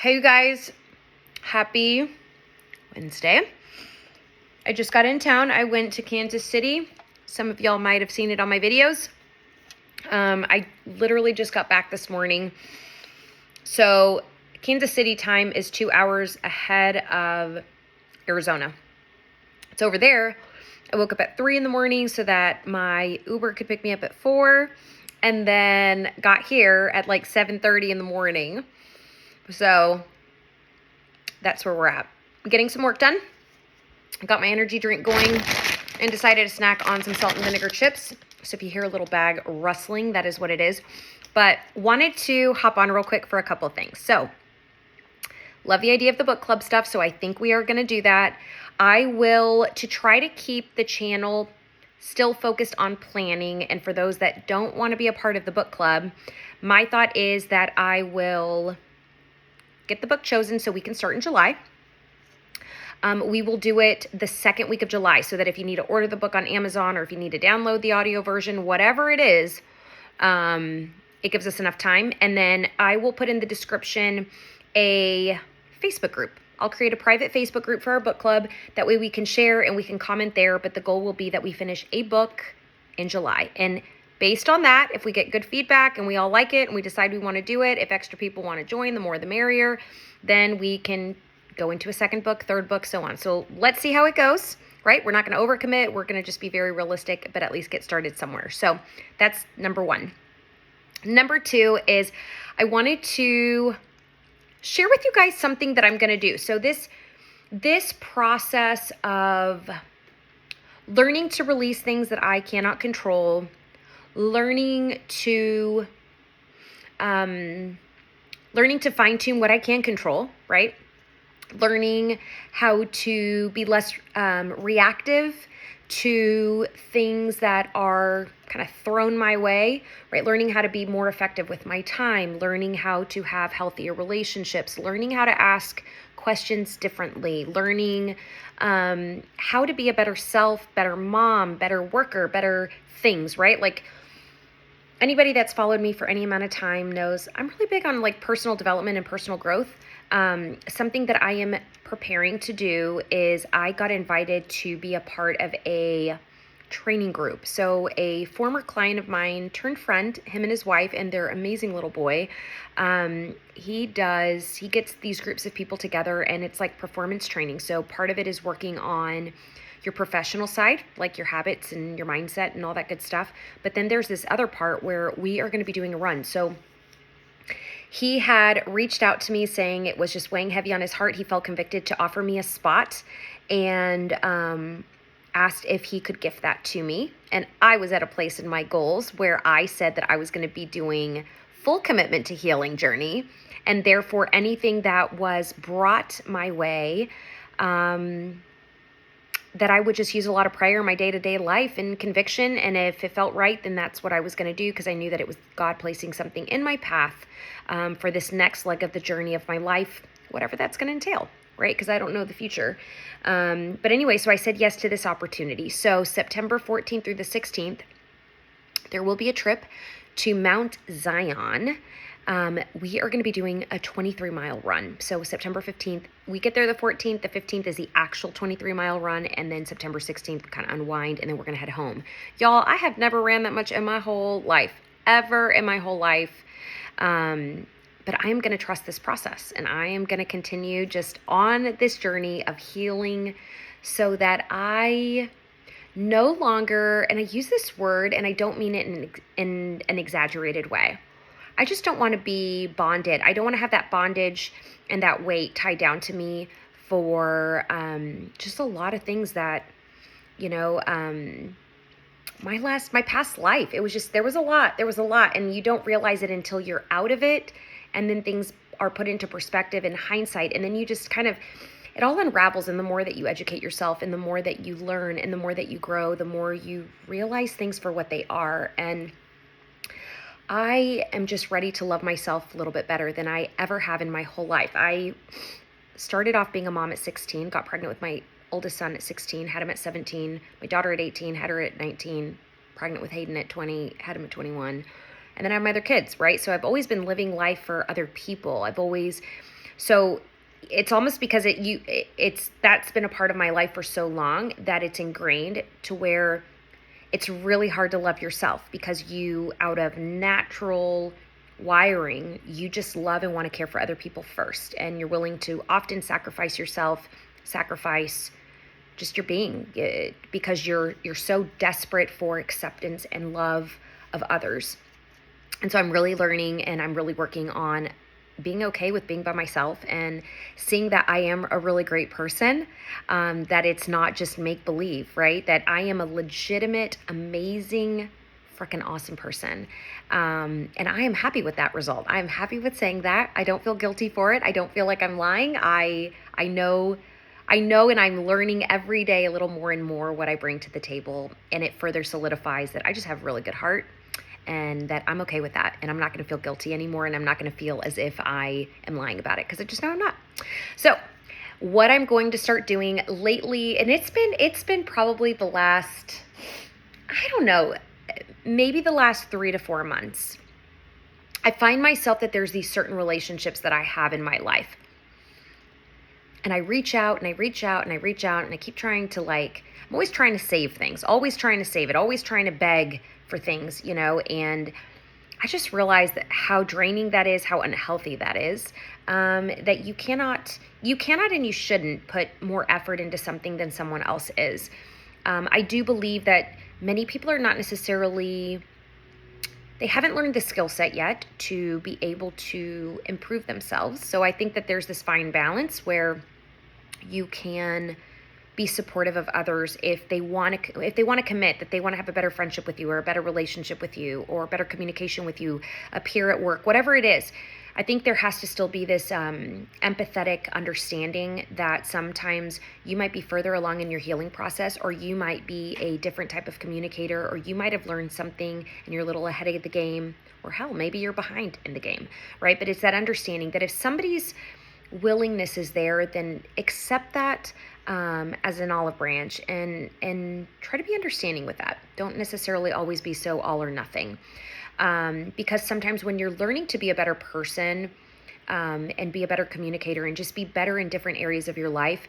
Hey you guys, happy Wednesday. I just got in town. I went to Kansas City. Some of y'all might have seen it on my videos. I literally just got back this morning. So Kansas City time is 2 hours ahead of Arizona. It's over there. I woke up at 3 in the morning so that my Uber could pick me up at 4, and then got here at like 7:30 in the morning. So that's where we're at. I'm getting some work done. I got my energy drink going and decided to snack on some salt and vinegar chips. So if you hear a little bag rustling, that is what it is. But wanted to hop on real quick for a couple of things. So love the idea of the book club stuff. So I think we are going to do that. I will, to try to keep the channel still focused on planning. And for those that don't want to be a part of the book club, my thought is that I will get the book chosen so we can start in July. We will do it the second week of July so that if you need to order the book on Amazon or if you need to download the audio version, whatever it is, it gives us enough time. And then I will put in the description a Facebook group. I'll create a private Facebook group for our book club. That way we can share and we can comment there. But the goal will be that we finish a book in July. And based on that, if we get good feedback and we all like it and we decide we want to do it, if extra people want to join, the more the merrier, then we can go into a second book, third book, so on. So let's see how it goes, right? We're not going to overcommit. We're going to just be very realistic, but at least get started somewhere. So that's number one. Number two is I wanted to share with you guys something that I'm going to do. So this process of learning to release things that I cannot control, learning to fine tune what I can control, right? Learning how to be less reactive to things that are kind of thrown my way, right? Learning how to be more effective with my time, learning how to have healthier relationships, learning how to ask questions differently, learning how to be a better self, better mom, better worker, better things, right? Like anybody that's followed me for any amount of time knows I'm really big on like personal development and personal growth. Something that I am preparing to do is I got invited to be a part of a training group. So a former client of mine turned friend, him and his wife and their amazing little boy. He gets these groups of people together and it's like performance training. So part of it is working on your professional side, like your habits and your mindset and all that good stuff. But then there's this other part where we are going to be doing a run. So he had reached out to me saying it was just weighing heavy on his heart. He felt convicted to offer me a spot and asked if he could gift that to me. And I was at a place in my goals where I said that I was going to be doing full commitment to Healing Journey. And therefore, anything that was brought my way, that I would just use a lot of prayer in my day-to-day life and conviction. And if it felt right, then that's what I was going to do because I knew that it was God placing something in my path for this next leg of the journey of my life, whatever that's going to entail, right? Because I don't know the future. But anyway, so I said yes to this opportunity. So September 14th through the 16th, there will be a trip to Mount Zion. We are going to be doing a 23-mile run. So September 15th, we get there the 14th. The 15th is the actual 23-mile run. And then September 16th, we kind of unwind, and then we're going to head home. Y'all, I have never ran that much in my whole life, ever in my whole life. But I am going to trust this process, and I am going to continue just on this journey of healing so that I no longer, and I use this word, and I don't mean it in an exaggerated way. I just don't want to be bonded. I don't want to have that bondage and that weight tied down to me for just a lot of things that, my past life. It was just, there was a lot, and you don't realize it until you're out of it. And then things are put into perspective and hindsight. And then you just kind of, it all unravels. And the more that you educate yourself and the more that you learn and the more that you grow, the more you realize things for what they are. And I am just ready to love myself a little bit better than I ever have in my whole life. I started off being a mom at 16, got pregnant with my oldest son at 16, had him at 17, my daughter at 18, had her at 19, pregnant with Hayden at 20, had him at 21. And then I have my other kids, right? So I've always been living life for other people. I've always So it's almost because that's been a part of my life for so long that it's ingrained to where it's really hard to love yourself, because you, out of natural wiring, you just love and want to care for other people first. And you're willing to often sacrifice yourself, sacrifice just your being, because you're so desperate for acceptance and love of others. And so I'm really learning, and I'm really working on being okay with being by myself and seeing that I am a really great person, that it's not just make believe, right? That I am a legitimate, amazing, freaking awesome person. And I am happy with that result. I'm happy with saying that. I don't feel guilty for it. I don't feel like I'm lying. I know, and I'm learning every day a little more and more what I bring to the table. And it further solidifies that I just have a really good heart, and that I'm okay with that. And I'm not going to feel guilty anymore. And I'm not going to feel as if I am lying about it, because I just know I'm not. So what I'm going to start doing lately, and it's been probably the last, I don't know, maybe the last 3 to 4 months, I find myself that there's these certain relationships that I have in my life. And I reach out and I reach out and I reach out, and I keep trying to, I'm always trying to save things, always trying to save it, always trying to beg for things, and I just realized that how draining that is, how unhealthy that is, that you cannot and you shouldn't put more effort into something than someone else is. I do believe that many people are not necessarily, they haven't learned the skill set yet to be able to improve themselves. So I think that there's this fine balance where you can be supportive of others if they want to commit, that they want to have a better friendship with you, or a better relationship with you, or better communication with you, a peer at work, whatever it is. I think there has to still be this empathetic understanding that sometimes you might be further along in your healing process, or you might be a different type of communicator, or you might have learned something and you're a little ahead of the game, or hell, maybe you're behind in the game, right? But it's that understanding that if somebody's willingness is there, then accept that as an olive branch, and try to be understanding with that. Don't necessarily always be so all or nothing, because sometimes when you're learning to be a better person, and be a better communicator and just be better in different areas of your life,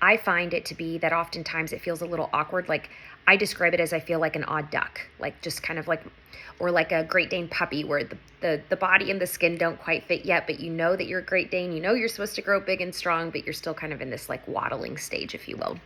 I find it to be that oftentimes it feels a little awkward. Like, I describe it as I feel like an odd duck, like just kind of like, or like a Great Dane puppy, where the body and the skin don't quite fit yet, but you know that you're a Great Dane, you know you're supposed to grow big and strong, but you're still kind of in this like waddling stage, if you will.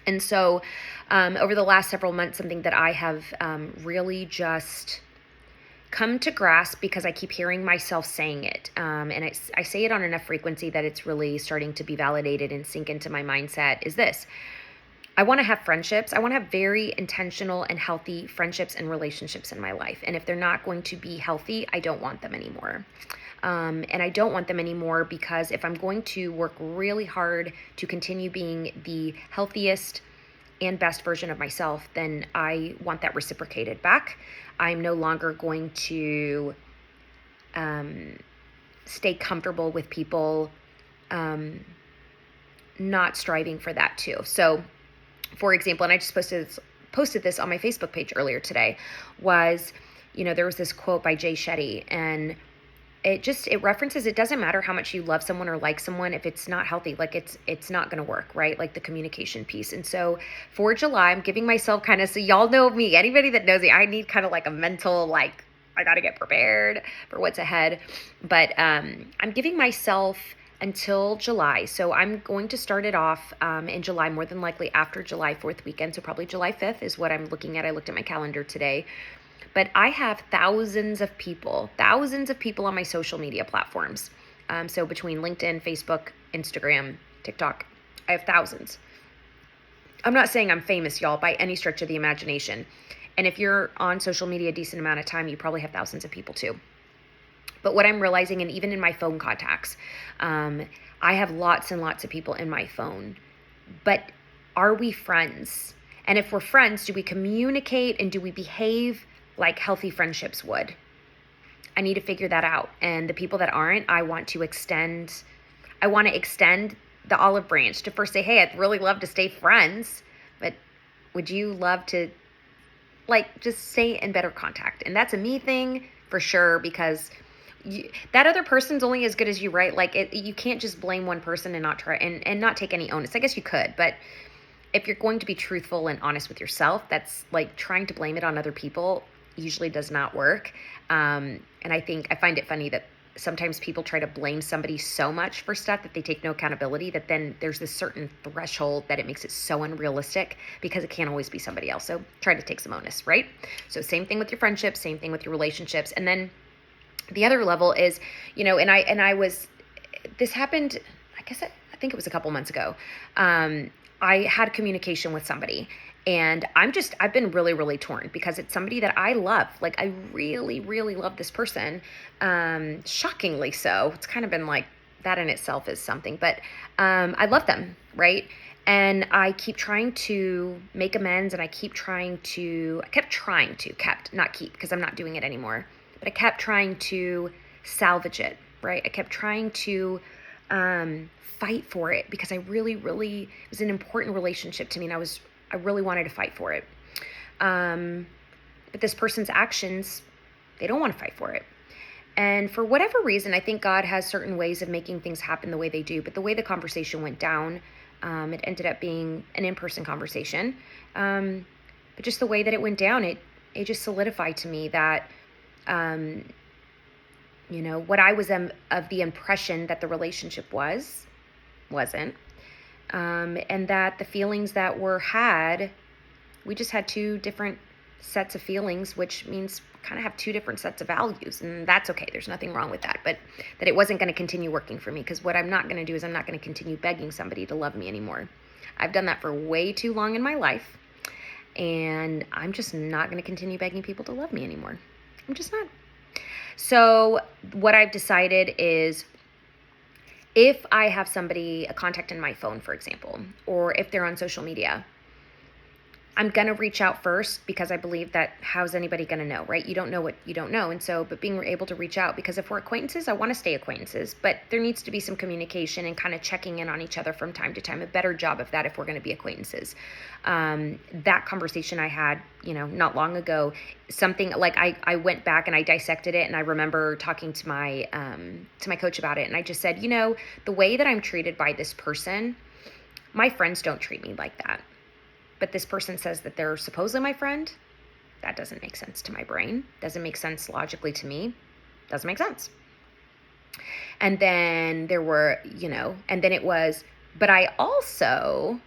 And so over the last several months, something that I have really just come to grasp, because I keep hearing myself saying it, and I say it on enough frequency that it's really starting to be validated and sink into my mindset, is this: I want to have friendships. I want to have very intentional and healthy friendships and relationships in my life. And if they're not going to be healthy, I don't want them anymore. And I don't want them anymore because if I'm going to work really hard to continue being the healthiest and best version of myself, then I want that reciprocated back. I'm no longer going to stay comfortable with people not striving for that too. So, for example, and I just posted this on my Facebook page earlier today, was, there was this quote by Jay Shetty, and it references, it doesn't matter how much you love someone or like someone, if it's not healthy, like it's not going to work, right? Like the communication piece. And so for July, I'm giving myself kind of, so y'all know me, anybody that knows me, I need kind of like a mental, like, I got to get prepared for what's ahead. But I'm giving myself until July. So I'm going to start it off in July, more than likely after July 4th weekend. So probably July 5th is what I'm looking at. I looked at my calendar today. But I have thousands of people on my social media platforms. So between LinkedIn, Facebook, Instagram, TikTok, I have thousands. I'm not saying I'm famous, y'all, by any stretch of the imagination. And if you're on social media a decent amount of time, you probably have thousands of people too. But what I'm realizing, and even in my phone contacts, I have lots and lots of people in my phone. But are we friends? And if we're friends, do we communicate and do we behave like healthy friendships would? I need to figure that out. And the people that aren't, I want to extend the olive branch to first say, hey, I'd really love to stay friends, but would you love to just stay in better contact? And that's a me thing for sure, because that other person's only as good as you, right? Like you can't just blame one person and not try and not take any onus. I guess you could, but if you're going to be truthful and honest with yourself, that's like trying to blame it on other people usually does not work. And I find it funny that sometimes people try to blame somebody so much for stuff that they take no accountability, that then there's this certain threshold that it makes it so unrealistic because it can't always be somebody else. So try to take some onus, right? So same thing with your friendships, same thing with your relationships. And then the other level is, this happened, I think it was a couple months ago. I had communication with somebody, and I've been really, really torn because it's somebody that I love. Like, I really, really love this person. Shockingly so. It's kind of been like that in itself is something, but I love them, right? And I keep trying to make amends, and not keep, because I'm not doing it anymore, but I kept trying to salvage it, right? I kept trying to fight for it because I really, really, it was an important relationship to me, and I really wanted to fight for it. But this person's actions, they don't want to fight for it. And for whatever reason, I think God has certain ways of making things happen the way they do. But the way the conversation went down, it ended up being an in-person conversation. But just the way that it went down, it just solidified to me that, what I was of the impression that the relationship wasn't. And that the feelings that were had, we just had two different sets of feelings, which means kind of have two different sets of values, and that's okay. There's nothing wrong with that, but that it wasn't going to continue working for me, because what I'm not going to do is I'm not going to continue begging somebody to love me anymore. I've done that for way too long in my life, and I'm just not going to continue begging people to love me anymore. I'm just not. So what I've decided is, if I have a contact in my phone, for example, or if they're on social media, I'm going to reach out first, because I believe that how's anybody going to know, right? You don't know what you don't know. And so, but being able to reach out, because if we're acquaintances, I want to stay acquaintances, but there needs to be some communication and kind of checking in on each other from time to time, a better job of that if we're going to be acquaintances. That conversation I had, not long ago, something like I went back and I dissected it, and I remember talking to my coach about it. And I just said, the way that I'm treated by this person, my friends don't treat me like that. But this person says that they're supposedly my friend. That doesn't make sense to my brain. Doesn't make sense logically to me. Doesn't make sense. And then there were, and then it was, but I also,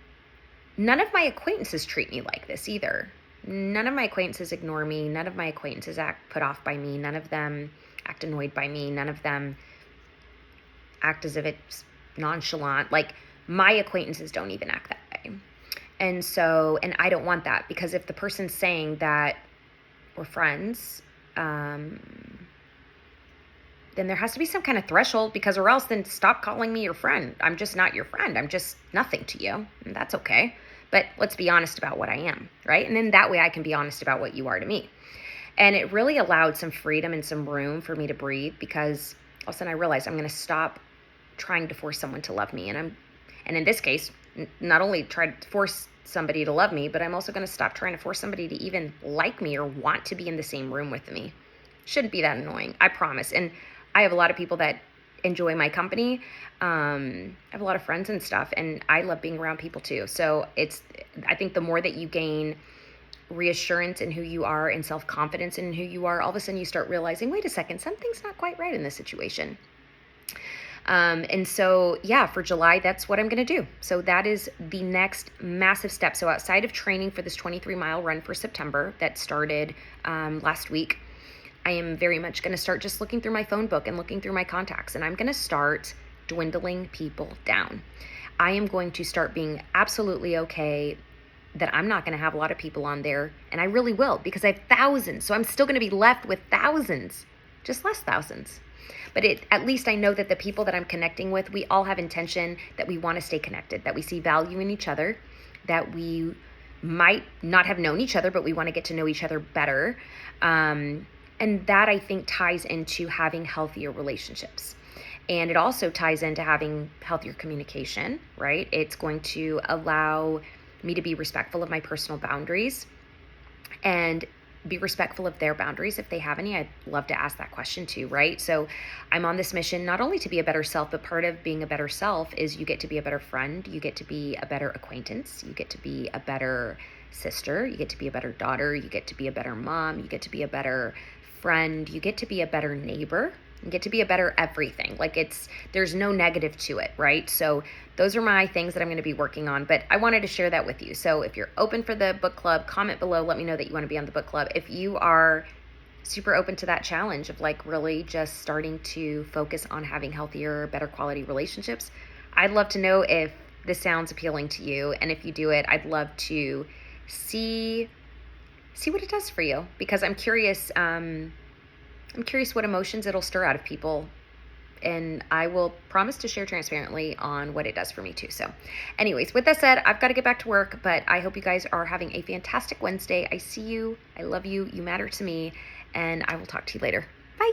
none of my acquaintances treat me like this either. None of my acquaintances ignore me. None of my acquaintances act put off by me. None of them act annoyed by me. None of them act as if it's nonchalant. Like, my acquaintances don't even act that way. And so, and I don't want that, because if the person's saying that we're friends, then there has to be some kind of threshold, or else then stop calling me your friend. I'm just not your friend. I'm just nothing to you. And that's okay. But let's be honest about what I am, right? And then that way I can be honest about what you are to me. And it really allowed some freedom and some room for me to breathe, because all of a sudden I realized I'm going to stop trying to force someone to love me. And in this case, not only try to force somebody to love me, but I'm also going to stop trying to force somebody to even like me or want to be in the same room with me. Shouldn't be that annoying, I promise. And I have a lot of people that enjoy my company. I have a lot of friends and stuff, and I love being around people too. So I think the more that you gain reassurance in who you are and self-confidence in who you are, all of a sudden you start realizing, wait a second, something's not quite right in this situation. And so, for July, that's what I'm going to do. So that is the next massive step. So outside of training for this 23-mile run for September that started last week, I am very much going to start just looking through my phone book and looking through my contacts, and I'm going to start dwindling people down. I am going to start being absolutely okay that I'm not going to have a lot of people on there, and I really will, because I have thousands. So I'm still going to be left with thousands, just less thousands. But at least I know that the people that I'm connecting with, we all have intention, that we want to stay connected, that we see value in each other, that we might not have known each other, but we want to get to know each other better. And that, I think, ties into having healthier relationships. And it also ties into having healthier communication, right? It's going to allow me to be respectful of my personal boundaries. And be respectful of their boundaries if they have any. I'd love to ask that question too, right? So I'm on this mission not only to be a better self, but part of being a better self is you get to be a better friend, you get to be a better acquaintance, you get to be a better sister, you get to be a better daughter, you get to be a better mom, you get to be a better friend, you get to be a better neighbor, you get to be a better everything. Like there's no negative to it, right? So those are my things that I'm going to be working on, but I wanted to share that with you. So if you're open for the book club, comment below, let me know that you want to be on the book club. If you are super open to that challenge of like really just starting to focus on having healthier, better quality relationships, I'd love to know if this sounds appealing to you. And if you do it, I'd love to see what it does for you, because I'm curious what emotions it'll stir out of people, and I will promise to share transparently on what it does for me too. So anyways, with that said, I've got to get back to work, but I hope you guys are having a fantastic Wednesday. I see you, I love you, you matter to me, and I will talk to you later. Bye.